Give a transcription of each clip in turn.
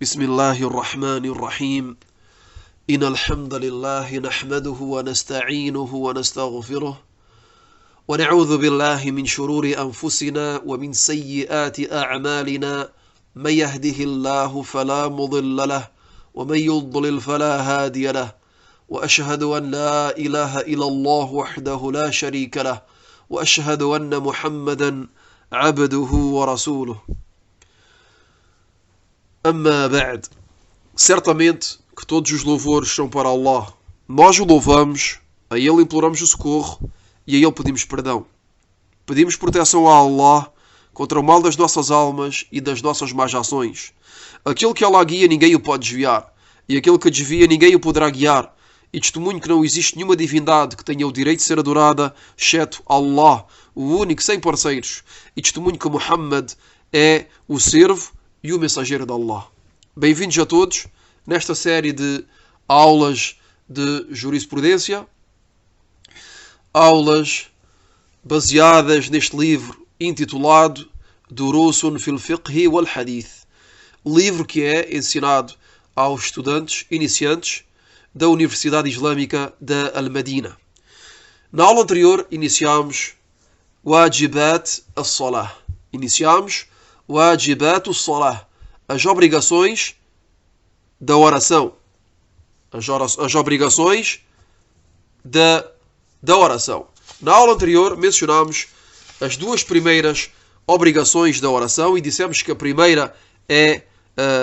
بسم الله الرحمن الرحيم إن الحمد لله نحمده ونستعينه ونستغفره ونعوذ بالله من شرور أنفسنا ومن سيئات أعمالنا من يهده الله فلا مضل له ومن يضلل فلا هادي له وأشهد أن لا إله إلا الله وحده لا شريك له وأشهد أن محمدا عبده ورسوله. Amma ba'd. Certamente que todos os louvores são para Allah. Nós o louvamos, a Ele imploramos o socorro e a Ele pedimos perdão. Pedimos proteção a Allah contra o mal das nossas almas e das nossas más ações. Aquele que Allah guia, ninguém o pode desviar. E aquele que desvia, ninguém o poderá guiar. E testemunho que não existe nenhuma divindade que tenha o direito de ser adorada, exceto Allah, o único, sem parceiros. E testemunho que Muhammad é o servo e o mensageiro de Allah. Bem-vindos a todos nesta série de aulas de jurisprudência, aulas baseadas neste livro intitulado Durusun fil Fiqh wal Hadith, livro que é ensinado aos estudantes iniciantes da Universidade Islâmica da Al-Madina. Na aula anterior iniciámos Wajibat as-Salah. Wajibat as-Salah, as obrigações da oração. As obrigações da oração. Na aula anterior mencionámos as duas primeiras obrigações da oração e dissemos que a primeira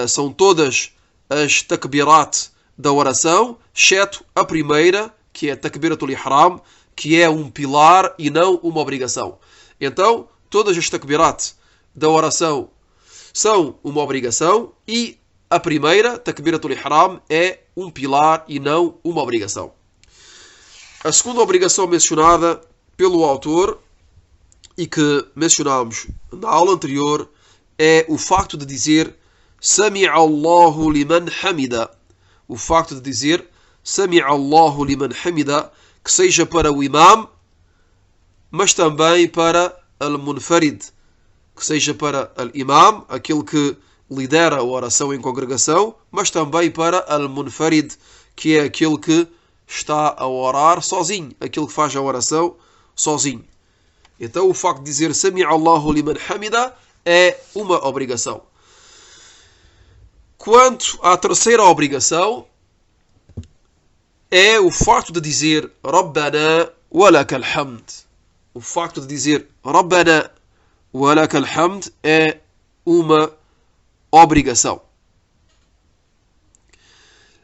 são todas as takbirat da oração, exceto a primeira, que é takbiratul ihram, que é um pilar e não uma obrigação. Então, todas as takbirat da oração são uma obrigação e a primeira, takbiratul ihram, é um pilar e não uma obrigação. A segunda obrigação mencionada pelo autor e que mencionámos na aula anterior é o facto de dizer Sami'a Allahu liman hamida. O facto de dizer Sami'a Allahu liman hamida, que seja para o imam, mas também para al-munfarid, que seja para al-imam, aquele que lidera a oração em congregação, mas também para al-munfarid, que é aquele que está a orar sozinho, aquele que faz a oração sozinho. Então o facto de dizer Sami'a Allahu liman hamida é uma obrigação. Quanto à terceira obrigação, é o facto de dizer Rabbana walakal hamd. O facto de dizer Rabbana walakal hamd é uma obrigação.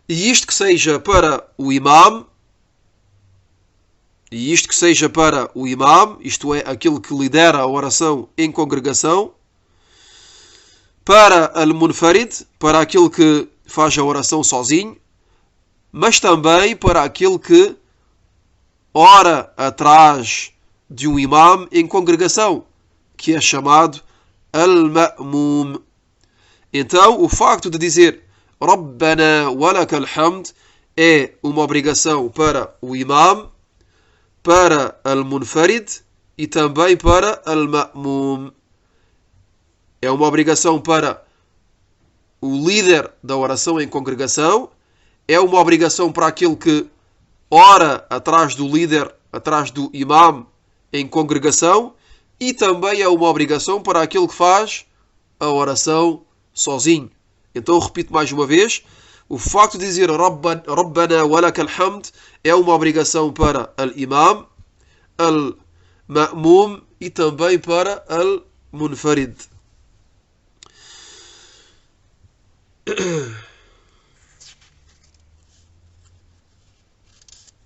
E isto que seja para o imam, isto é, aquele que lidera a oração em congregação, para al-munfarid, para aquele que faz a oração sozinho, mas também para aquele que ora atrás de um imam em congregação, que é chamado al-ma'mum. Então, o facto de dizer Rabbana walakal hamd é uma obrigação para o imam, para al-munfarid e também para al-ma'mum. É uma obrigação para o líder da oração em congregação, é uma obrigação para aquele que ora atrás do líder, atrás do imam em congregação, e também é uma obrigação para aquele que faz a oração sozinho. Então eu repito mais uma vez, o facto de dizer Rabbana walakal hamd é uma obrigação para al-imam, al-ma'mum e também para al-munfarid.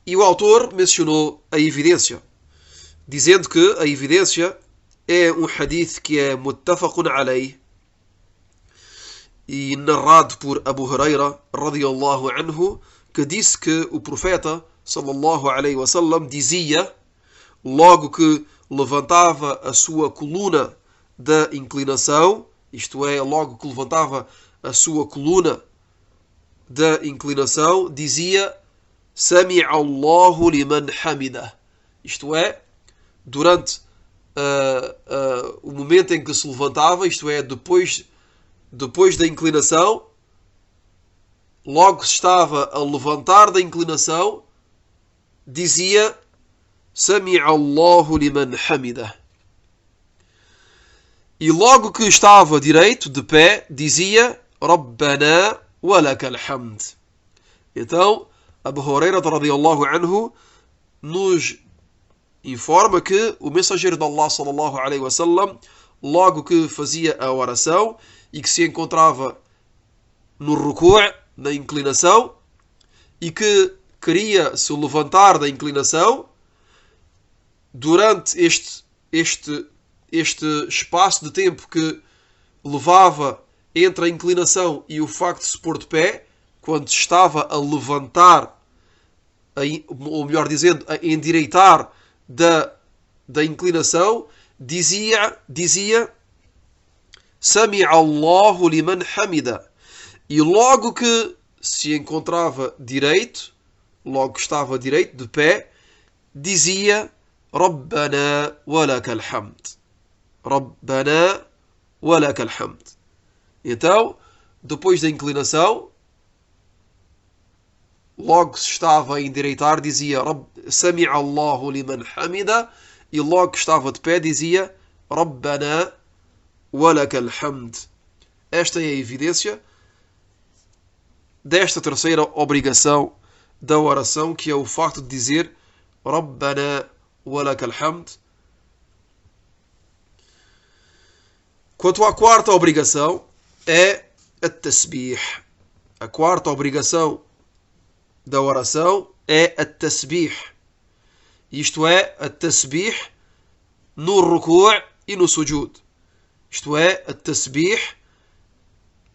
E o autor mencionou a evidência, dizendo que a evidência é um hadith que é muttafaqun alayh e narrado por Abu Huraira radiyallahu anhu, que disse que o profeta sallallahu alayhi wa sallam dizia, logo que levantava a sua coluna da inclinação, isto é, logo que levantava a sua coluna da inclinação, dizia Sami'a Allahu liman hamida. Isto é, durante o momento em que se levantava, isto é, depois da inclinação, logo se estava a levantar da inclinação, dizia Sami'a Allahu liman hamidah. E logo que estava direito, de pé, dizia Rabbana wa lakal hamd. Então, Abu Hurairah radiyallahu anhu nos informa que o mensageiro de Allah sallallahu alaihi wasallam, logo que fazia a oração e que se encontrava no ruku', na inclinação, e que queria se levantar da inclinação, durante este espaço de tempo que levava entre a inclinação e o facto de se pôr de pé, quando estava a levantar, ou melhor dizendo, a endireitar da inclinação, dizia Sami'a Allahu liman hamida. E logo que se encontrava direito, logo que estava direito, de pé, dizia Rabbana wa lakal hamd. Rabbana wa lakal hamd. Então, depois da inclinação, logo se estava a endireitar, dizia Sami'a Allahu liman hamida, e logo que estava de pé dizia Rabbana wa lakal hamd. Esta é a evidência desta terceira obrigação da oração, que é o facto de dizer Rabbana wa lakal hamd. Quanto à quarta obrigação, é a tasbih. A quarta obrigação da oração é a tasbih. Isto é, a tasbih no ruku' e no sujud. Isto é, a tasbih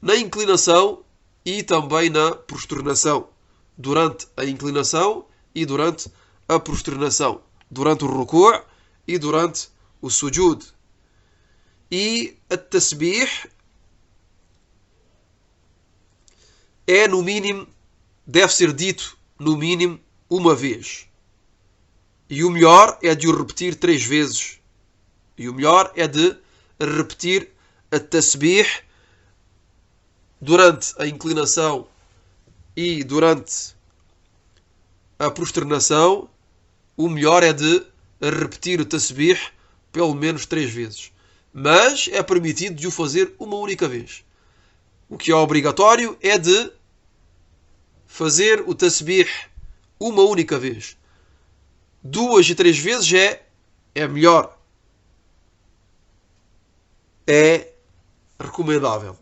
na inclinação e também na prosternação. Durante a inclinação e durante a prosternação. Durante o ruku' e durante o sujud. E a tasbih é, no mínimo, deve ser dito no mínimo uma vez. E o melhor é de o repetir 3 vezes. E o melhor é de repetir a tasbih durante a inclinação e durante a prosternação. O melhor é de repetir o tasbih pelo menos 3 vezes. Mas é permitido de o fazer uma única vez. O que é obrigatório é de fazer o tasbih uma única vez. 2 e 3 vezes é melhor. É recomendável.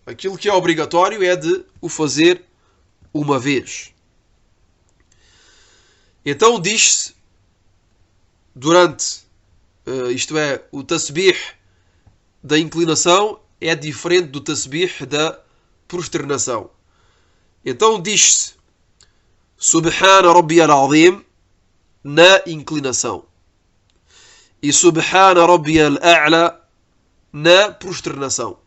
Aquilo que é obrigatório é de o fazer uma vez. Então diz-se durante, isto é, o tasbih da inclinação é diferente do tasbih da prosternação. Então diz-se Subhana Rabbiyal Azim na inclinação e Subhana Rabbiyal A'la na prosternação.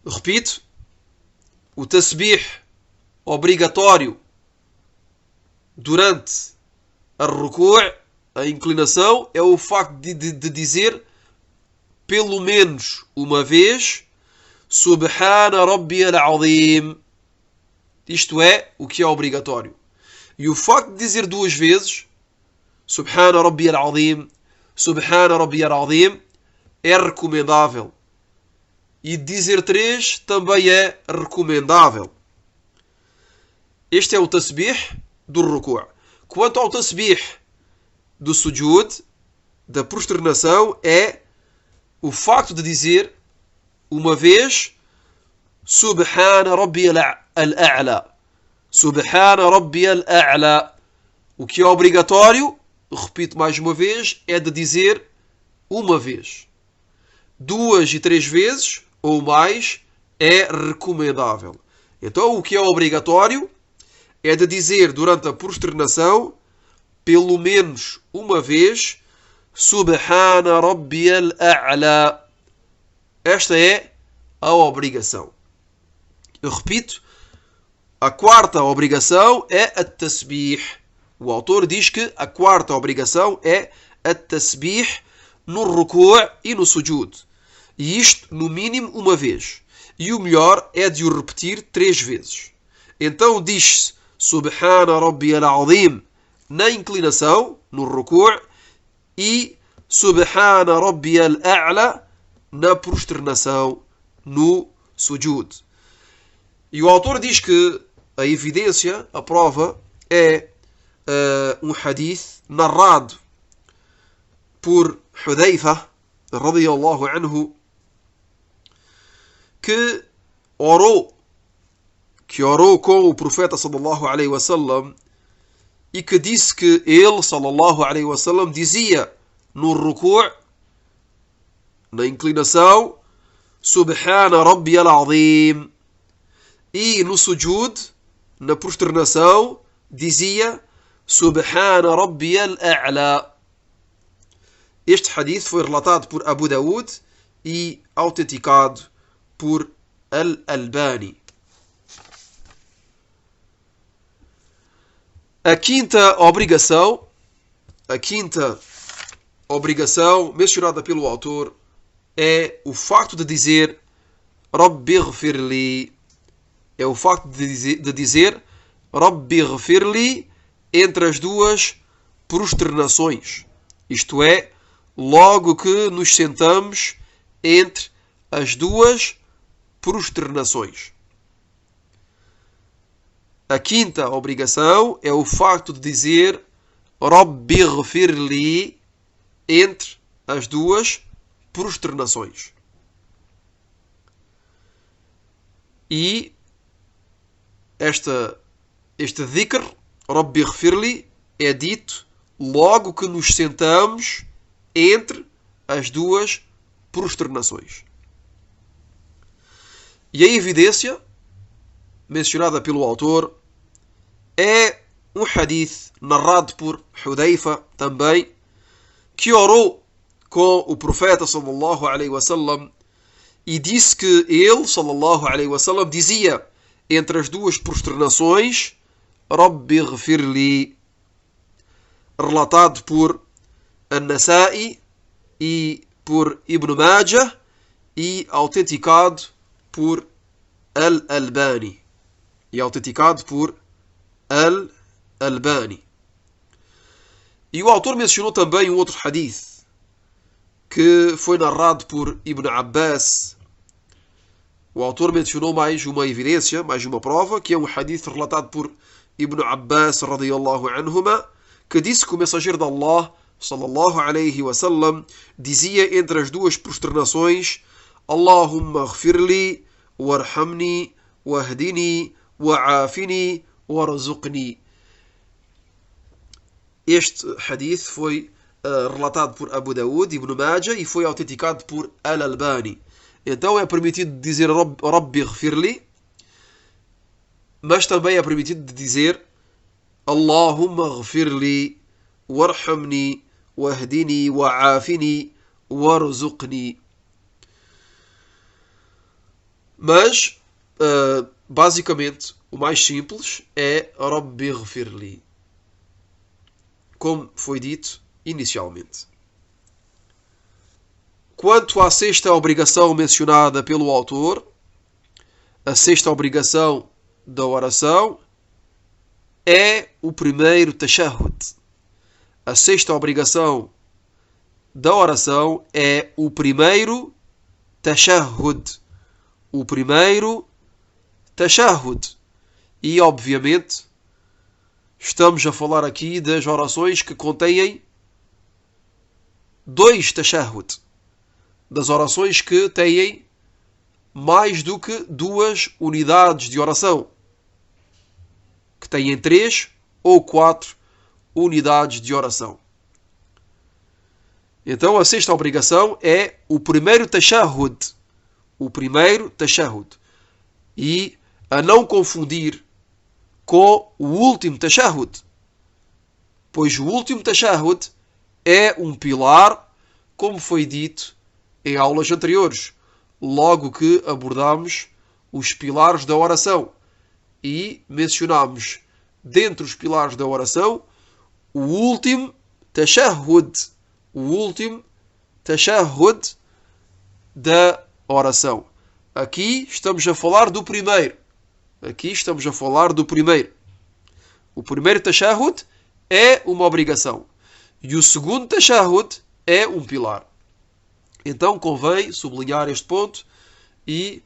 Repito, o tasbih obrigatório durante a ruku', a inclinação, é o facto de dizer pelo menos uma vez Subhana Rabbiyal Azim. Isto é o que é obrigatório. E o facto de dizer 2 vezes Subhana Rabbiyal Azim, Subhana Rabbiyal Azim, é recomendável. E dizer 3 também é recomendável. Este é o tasbih do ruku'. Quanto ao tasbih do sujud, da prosternação, é o facto de dizer uma vez Subhana Rabbiyal A'la. Subhana Rabbiyal A'la. O que é obrigatório, repito mais uma vez, é de dizer uma vez. 2 e 3 vezes ou mais é recomendável. Então o que é obrigatório é de dizer durante a prosternação pelo menos uma vez Subhana Rabbiyal A'la. Esta é a obrigação. Eu repito, a quarta obrigação é a tasbih. O autor diz que a quarta obrigação é a tasbih no ruku' e no sujud. E isto no mínimo uma vez. E o melhor é de o repetir 3 vezes. Então diz-se Subhana Rabbiyal Azim na inclinação, no ruku', e Subhana Rabbiyal A'la na prosternação, no sujud. E o autor diz que a evidência, a prova, é um hadith narrado por Hudhayfa radiyallahu anhu, que orou com o profeta sallallahu alaihi wasallam, e que disse que ele sallallahu alaihi wasallam dizia no ruku', na inclinação, Subhana Rabbiyal Azim, e no sujud, na prosternação, dizia Subhana Rabbiyal A'la. Este hadith foi relatado por Abu Daud e autenticado por Al-Albani. A quinta obrigação mencionada pelo autor é o facto de dizer Rabbighfirli. É o facto de dizer Rabbighfirli entre as duas prosternações. Isto é, logo que nos sentamos entre as duas prosternações. A quinta obrigação é o facto de dizer Rabbighfirli entre as duas prosternações. E este dhikr, Rabbighfirli, é dito logo que nos sentamos entre as duas prosternações. E a evidência mencionada pelo autor é um hadith narrado por Hudhayfa também, que orou com o profeta sallallahu alaihi wasallam e disse que ele sallallahu alaihi wasallam dizia entre as duas prosternações Rabbighfirli, relatado por An-Nasa'i e por Ibn Majah e autenticado por Al-Albani. E o autor mencionou também um outro hadith que foi narrado por Ibn Abbas. O autor mencionou mais uma evidência, mais uma prova, que é um hadith relatado por Ibn Abbas radiyallahu anhuma, que disse que o mensageiro de Allah sallallahu alaihi wasallam dizia entre as duas prosternações Allahumma ghfirli warhamni wahdini wa'afini warzuqni. Este hadith foi relatado por Abu Daud e Ibn Majah e foi autenticado por Al-Albani. Então é permitido dizer Rabbighfirli, mas também é permitido dizer Allahumma ghfirli warhamni wahdini wa'afini warzuqni. Mas basicamente o mais simples é Rabbighfirli, como foi dito inicialmente. Quanto à sexta obrigação mencionada pelo autor, a sexta obrigação da oração é o primeiro tashahhud. A sexta obrigação da oração é o primeiro tashahhud. O primeiro tashahhud. E, obviamente, estamos a falar aqui das orações que contêm 2 tashahhud. Das orações que têm mais do que 2 unidades de oração. Que têm 3 ou 4 unidades de oração. Então a sexta obrigação é o primeiro tashahhud. O primeiro tashahhud. E a não confundir com o último tashahhud. Pois o último tashahhud é um pilar, como foi dito em aulas anteriores, logo que abordámos os pilares da oração. E mencionámos, dentre os pilares da oração, o último tashahhud. O último tashahhud da oração. Aqui estamos a falar do primeiro. O primeiro tashahhud é uma obrigação. E o segundo tashahhud é um pilar. Então convém sublinhar este ponto e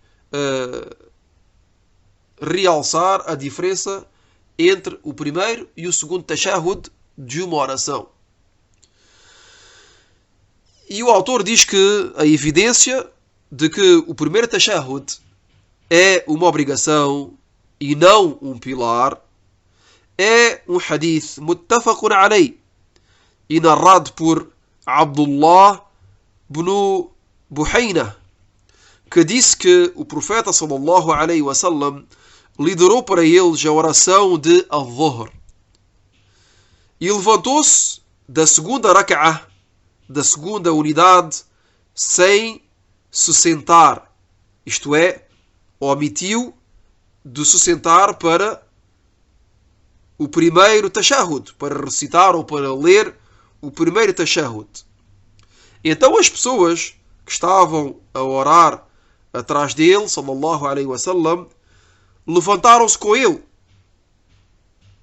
realçar a diferença entre o primeiro e o segundo tashahhud de uma oração. E o autor diz que a evidência de que o primeiro tashahhud é uma obrigação e não um pilar é um hadith muttafaqun alayh e narrado por Abdullah ibn Buhayna, que disse que o profeta sallallahu alaihi wasallam liderou para eles a oração de al-Dhuhr e levantou-se da segunda rak'ah, da segunda unidade, sem se sentar, isto é, omitiu de se sentar para o primeiro tashahhud, para recitar ou para ler o primeiro tashahhud. Então as pessoas que estavam a orar atrás dele, sallallahu alaihi wasallam, levantaram-se com ele,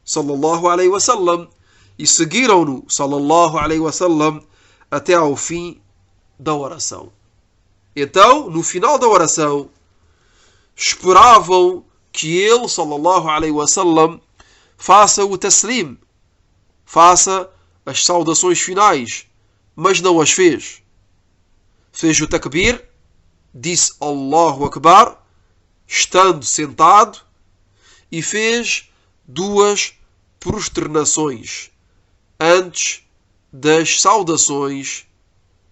sallallahu alaihi wasallam, e seguiram-no, sallallahu alaihi wasallam, até ao fim da oração. Então, no final da oração, esperavam que ele, sallallahu alaihi wasallam, faça o taslim, faça as saudações finais, mas não as fez. Fez o takbir, disse Allahu Akbar, estando sentado, e fez 2 prosternações antes das saudações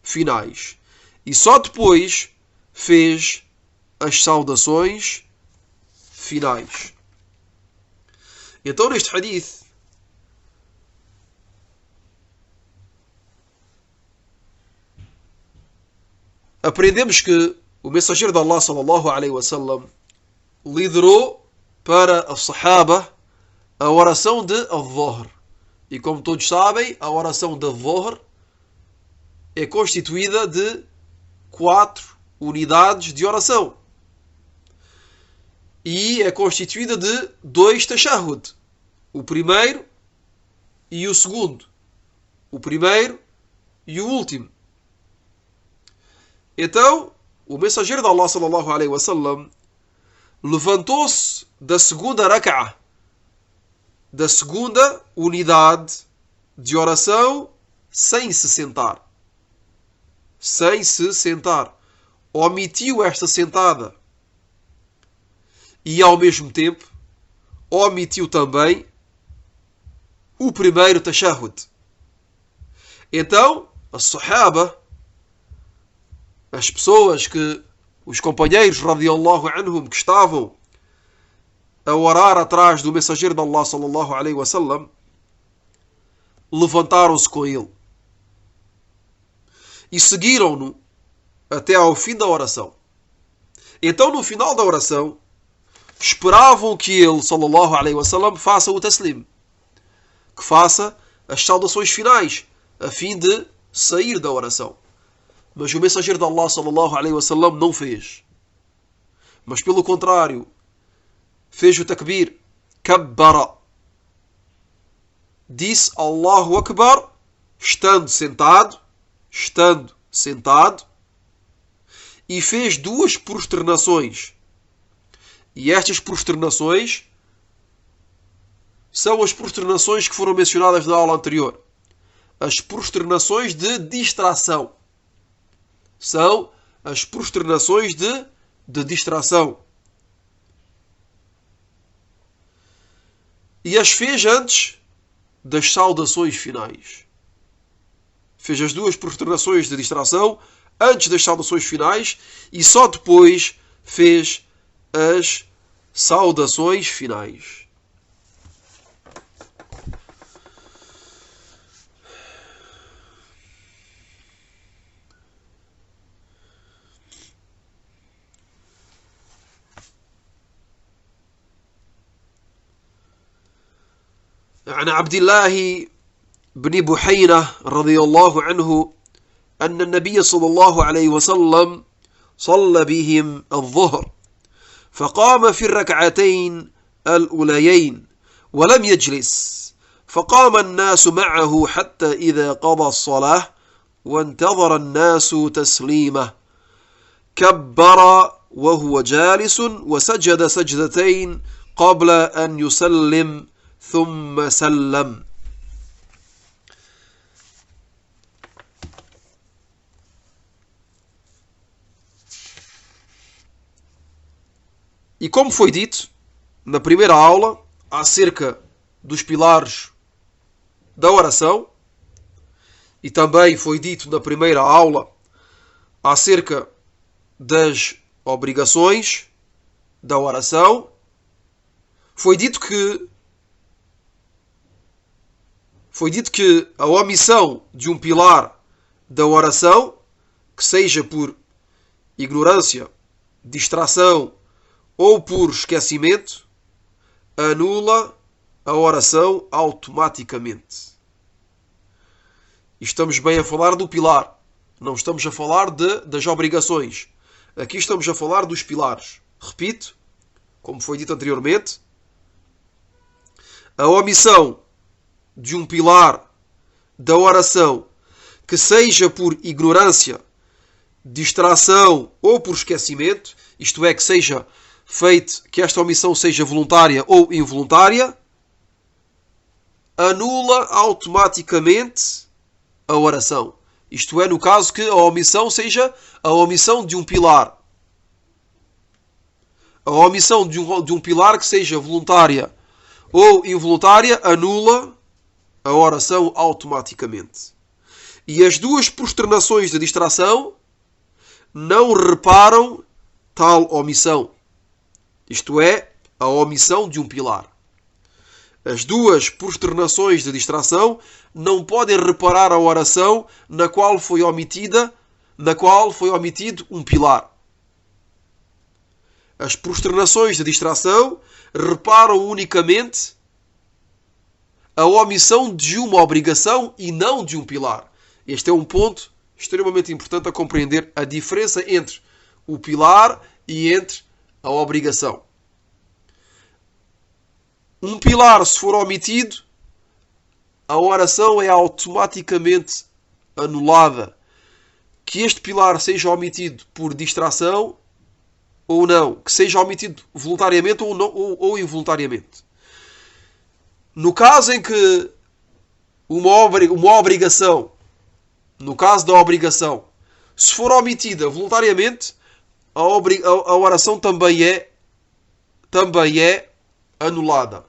finais. E só depois fez as saudações finais. Então, neste hadith, aprendemos que o mensageiro de Allah sallallahu alaihi wasallam liderou para a Sahaba a oração de al-Dhuhr. E como todos sabem, a oração de al-Dhuhr é constituída de 4 unidades de oração. E é constituída de 2 tashahhud. O primeiro e o segundo. O primeiro e o último. Então, o mensageiro de Allah sallallahu alaihi wasallam levantou-se da segunda rak'ah, da segunda unidade de oração, sem se sentar. Sem se sentar. Omitiu esta sentada. E ao mesmo tempo, omitiu também o primeiro tashahhud. Então, a Sahaba, as pessoas que, os companheiros radiyallahu anhum, que estavam a orar atrás do mensageiro de Allah sallallahu alaihi wasallam, levantaram-se com ele e seguiram-no até ao fim da oração. Então, no final da oração, esperavam que ele, sallallahu alaihi wasallam, faça o taslim, que faça as saudações finais, a fim de sair da oração. Mas o mensageiro de Allah sallallahu alaihi wasallam não fez. Mas pelo contrário, fez o takbir, kabbara. Disse Allahu Akbar, estando sentado, e fez 2 prosternações. E estas prosternações são as prosternações que foram mencionadas na aula anterior. As prosternações de distração. São as prosternações de distração. E as fez antes das saudações finais. Fez as 2 prosternações de distração antes das saudações finais e só depois fez as saudações finais. عن عبد الله بن بحينة رضي الله عنه أن النبي صلى الله عليه وسلم صلى بهم الظهر فقام في الركعتين الأوليين ولم يجلس فقام الناس معه حتى إذا قضى الصلاة وانتظر الناس تسليمه كبر وهو جالس وسجد سجدتين قبل أن يسلم ثم سلم. E como foi dito na primeira aula acerca dos pilares da oração, e também foi dito na primeira aula acerca das obrigações da oração, foi dito que a omissão de um pilar da oração, que seja por ignorância, distração ou por esquecimento, anula a oração automaticamente. E estamos bem a falar do pilar. Não estamos a falar das obrigações. Aqui estamos a falar dos pilares. Repito, como foi dito anteriormente, a omissão de um pilar da oração, que seja por ignorância, distração ou por esquecimento, isto é, que esta omissão seja voluntária ou involuntária, anula automaticamente a oração. Isto é, no caso que a omissão seja a omissão de um pilar. A omissão de um pilar que seja voluntária ou involuntária anula a oração automaticamente. E as duas prosternações de distração não reparam tal omissão. Isto é, a omissão de um pilar. As duas prosternações de distração não podem reparar a oração na qual foi omitido um pilar. As prosternações de distração reparam unicamente a omissão de uma obrigação e não de um pilar. Este é um ponto extremamente importante a compreender, a diferença entre o pilar e entre a obrigação. Um pilar, se for omitido, a oração é automaticamente anulada. Que este pilar seja omitido por distração ou não, que seja omitido voluntariamente ou involuntariamente. No caso em que uma obrigação, no caso da obrigação, se for omitida voluntariamente, a oração também é anulada.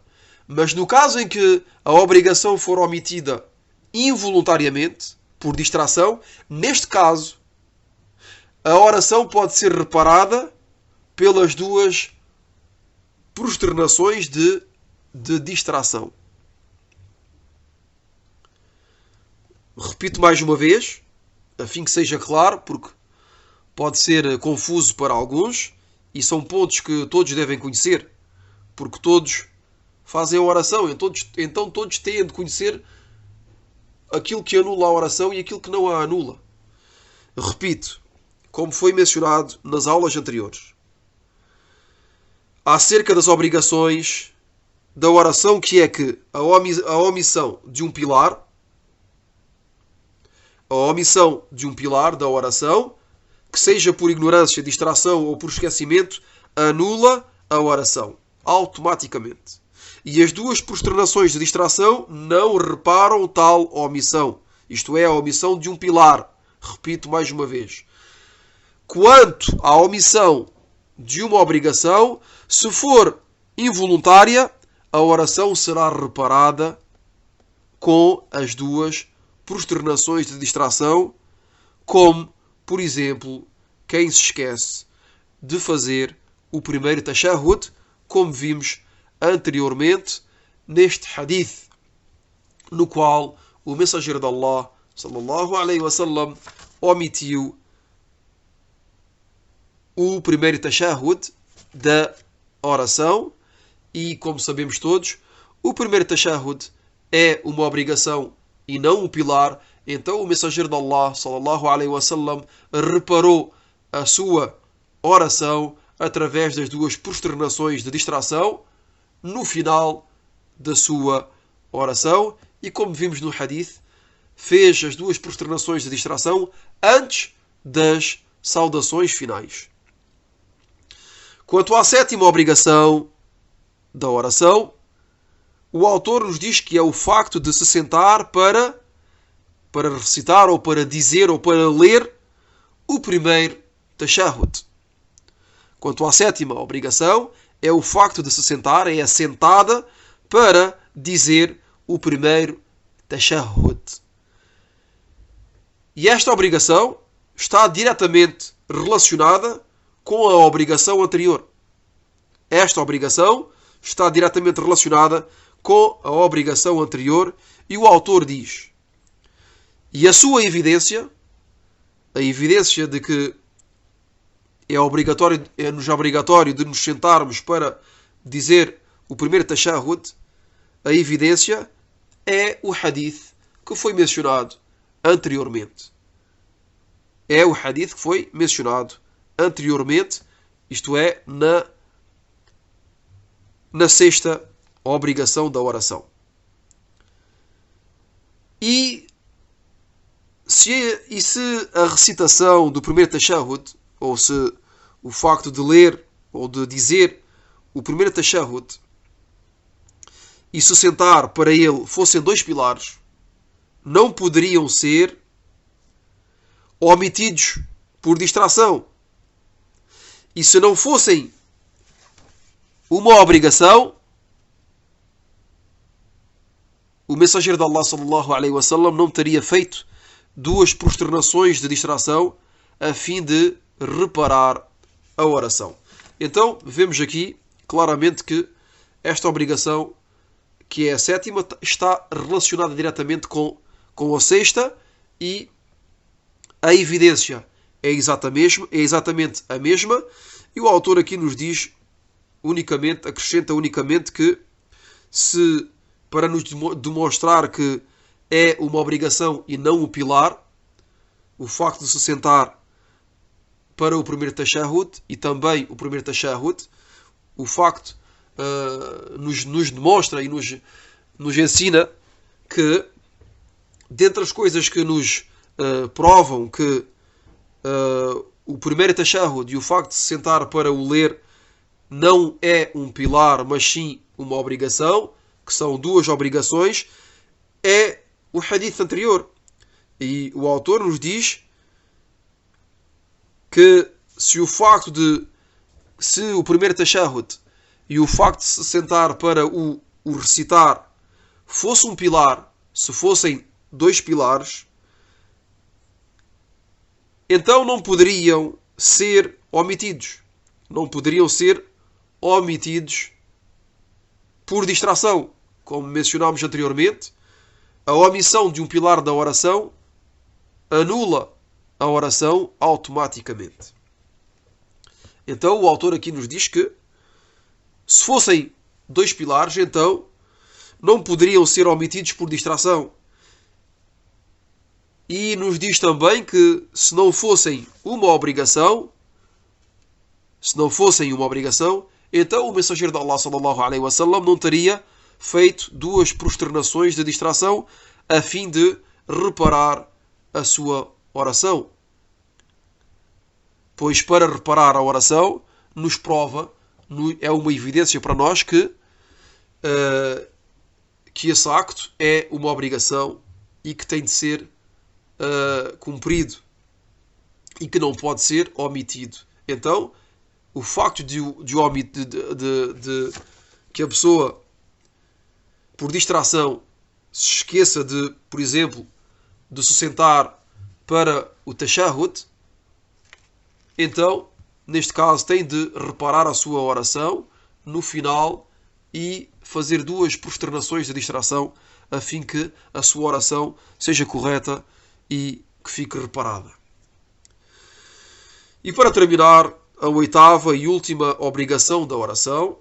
Mas no caso em que a obrigação for omitida involuntariamente, por distração, neste caso, a oração pode ser reparada pelas duas prosternações de distração. Repito mais uma vez, a fim que seja claro, porque pode ser confuso para alguns, e são pontos que todos devem conhecer, porque todos fazem a oração, então todos têm de conhecer aquilo que anula a oração e aquilo que não a anula. Repito, como foi mencionado nas aulas anteriores, acerca das obrigações da oração, que é que a omissão de um pilar, da oração, que seja por ignorância, distração ou por esquecimento, anula a oração automaticamente. E as duas prosternações de distração não reparam tal omissão. Isto é, a omissão de um pilar. Repito mais uma vez. Quanto à omissão de uma obrigação, se for involuntária, a oração será reparada com as duas prosternações de distração, como, por exemplo, quem se esquece de fazer o primeiro tashahhud, como vimos anteriormente neste hadith, no qual o mensageiro de Allah, sallallahu alaihi wasallam, omitiu o primeiro tashahhud da oração. E, como sabemos todos, o primeiro tashahhud é uma obrigação e não um pilar. Então o mensageiro de Allah, sallallahu alaihi wasallam, reparou a sua oração através das duas prosternações de distração no final da sua oração. E como vimos no hadith, fez as duas prosternações de distração antes das saudações finais. Quanto à sétima obrigação da oração, o autor nos diz que é o facto de se sentar para recitar, ou para dizer, ou para ler o primeiro tashahhud. Quanto à sétima obrigação, é o facto de se sentar, é a sentada para dizer o primeiro tashahhud. E esta obrigação está diretamente relacionada com a obrigação anterior. Esta obrigação está diretamente relacionada com a obrigação anterior e o autor diz: e a sua evidência, a evidência de que é-nos obrigatório de nos sentarmos para dizer o primeiro tashahhud, a evidência é o hadith que foi mencionado anteriormente. É o hadith que foi mencionado anteriormente, isto é, na sexta obrigação da oração. E se a recitação do primeiro tashahhud, ou se o facto de ler ou de dizer o primeiro tashahhud e se sentar para ele fossem dois pilares, não poderiam ser omitidos por distração. E se não fossem uma obrigação, o mensageiro de Allah sallallahu alaihi wasallam não teria feito duas prosternações de distração a fim de reparar a oração. Então, vemos aqui claramente que esta obrigação, que é a sétima, está relacionada diretamente com a sexta, e a evidência é exatamente a mesma, e o autor aqui nos diz acrescenta unicamente que, para nos demonstrar que é uma obrigação e não o pilar, o facto de se sentar para o primeiro tashahhud e também o primeiro tashahhud, o facto nos demonstra e nos ensina que, dentre as coisas que nos provam que o primeiro tashahhud e o facto de se sentar para o ler não é um pilar, mas sim uma obrigação, que são duas obrigações, é o hadith anterior. E o autor nos diz que se o primeiro tashahhud e o facto de se sentar para o recitar fosse um pilar, se fossem dois pilares, então não poderiam ser omitidos. Não poderiam ser omitidos por distração. Como mencionámos anteriormente, a omissão de um pilar da oração anula a oração automaticamente. Então o autor aqui nos diz que, se fossem dois pilares, então não poderiam ser omitidos por distração. E nos diz também que, se não fossem uma obrigação, então o mensageiro de Allah sallallahu alaihi wasallam não teria feito duas prosternações de distração a fim de reparar a sua oração. Pois para reparar a oração nos prova, é uma evidência para nós que esse acto é uma obrigação e que tem de ser cumprido e que não pode ser omitido. Então, o facto de que a pessoa, por distração, se esqueça de, por exemplo, de se sentar para o tashahhud, então, neste caso, tem de reparar a sua oração no final e fazer duas prosternações de distração a fim que a sua oração seja correta e que fique reparada. E para terminar, a oitava e última obrigação da oração,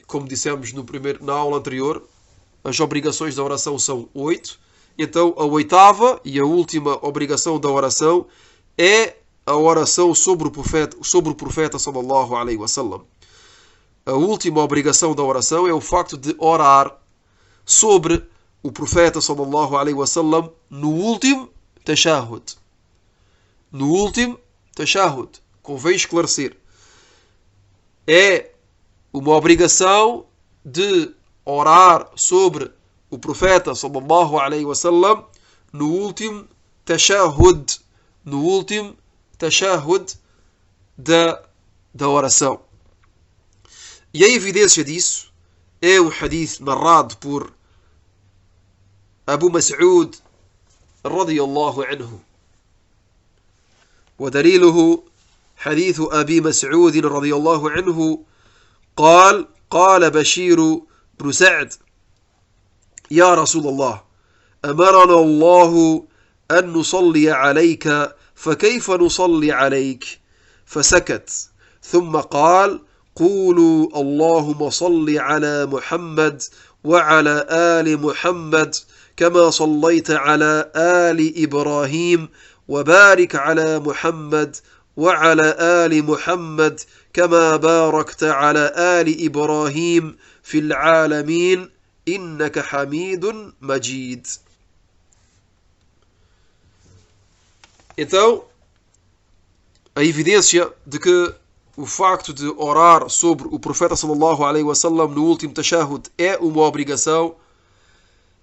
como dissemos na aula anterior, as obrigações da oração são 8. Então, a oitava e a última obrigação da oração é a oração sobre o profeta sallallahu alaihi wasallam. A última obrigação da oração é o facto de orar sobre o profeta sallallahu alaihi wasallam no último tashahhud. No último tashahhud. Convém esclarecer. É uma obrigação de orar sobre o profeta sallallahu alaihi wasallam no último tashahhud. No último tashahhud da oração. E a evidência disso é o hadith narrado por Abu Mas'ud radiyallahu anhu. ودليله حديث أبي مسعود رضي الله عنه قال بشير بن سعد يا رسول الله أمرنا الله أن نصلي عليك فكيف نصلي عليك فسكت ثم قال قولوا اللهم صل على محمد وعلى آل محمد كما صليت على آل إبراهيم وبارك على محمد وعلى آل محمد كما باركت على آل إبراهيم في العالمين إنك حميد مجيد. Então, a evidência de que o facto de orar sobre o profeta sallallahu alaihi wasallam no último tashahhud é uma obrigação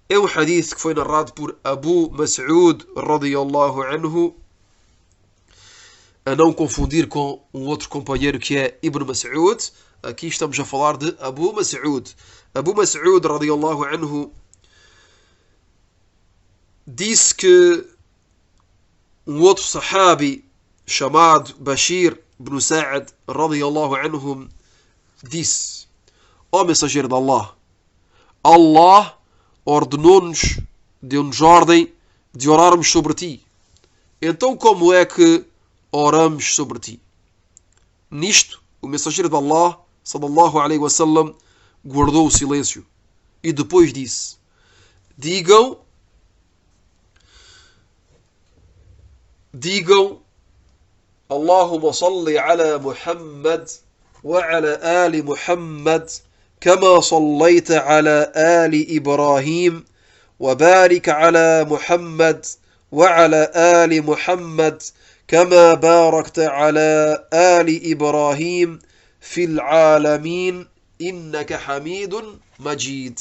é um hadith que foi narrado por Abu Mas'ud radiyallahu anhu, a não confundir com um outro companheiro que é Ibn Mas'ud. Aqui estamos a falar de Abu Mas'ud. Abu Mas'ud radiyallahu anhu disse que um outro sahabi chamado Bashir ibn Sa'd radiyallahu anhum disse: ó mensageiro de Allah, Allah ordenou-nos, deu-nos ordem de orarmos sobre ti. Então como é que oramos sobre ti? Nisto, o mensageiro de Allah sallallahu alaihi wasallam guardou o silêncio e depois disse: digam Allahumma salli ala Muhammad wa ala ali Muhammad كما صليت على آل إبراهيم وبارك على محمد وعلى آل محمد كما باركت على آل إبراهيم في العالمين إنك حميد مجيد.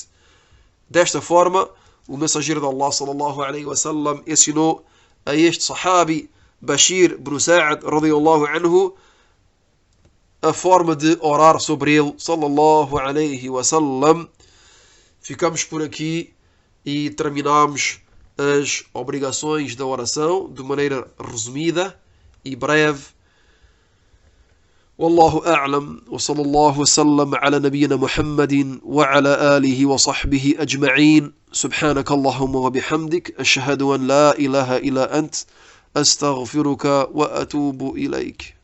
Desta forma, o mensageiro de Allah sallallahu alaihi wasallam ensinou a este sahabi Bashir ibn Sa'd radiyallahu anhu a forma de orar sobre ele, sallallahu alaihi wasallam. Ficamos por aqui e terminamos as obrigações da oração de maneira resumida e breve. Wallahu a'lam wa sallallahu wa sallam ala nabiyyina Muhammadin wa ala alihi wa sahbihi ajma'in. Subhanaka Allahumma wa bihamdik ashhadu an la ilaha illa ant astaghfiruka wa atubu ilayk.